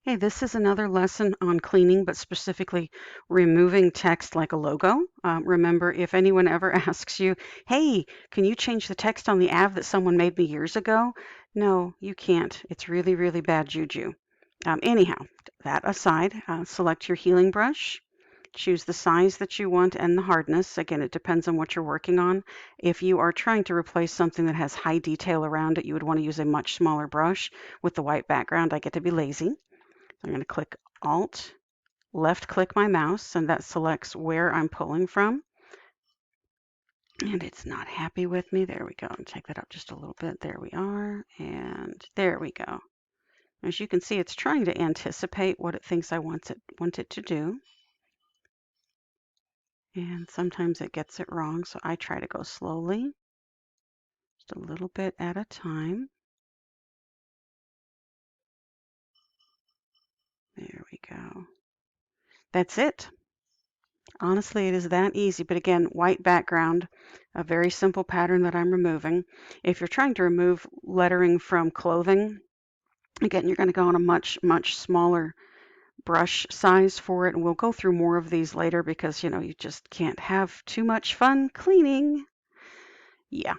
Hey, this is another lesson on cleaning, but specifically removing text like a logo. Remember, if anyone ever asks you, hey, can you change the text on the ad that someone made me years ago? No, you can't. It's really, really bad juju. Anyhow, that aside, select your healing brush. Choose the size that you want and the hardness. Again, it depends on what you're working on. If you are trying to replace something that has high detail around it, you would want to use a much smaller brush with the white background. I get to be lazy. I'm going to click Alt, left click my mouse, and that selects where I'm pulling from. And it's not happy with me. There we go. And take that up just a little bit. There we are. And there we go. As you can see, it's trying to anticipate what it thinks I want it to do. And sometimes it gets it wrong, so I try to go slowly, just a little bit at a time. There we go. That's it. Honestly, it is that easy. But again, white background, a very simple pattern that I'm removing. If you're trying to remove lettering from clothing, again, you're going to go on a much, much smaller brush size for it. And we'll go through more of these later because, you just can't have too much fun cleaning. Yeah.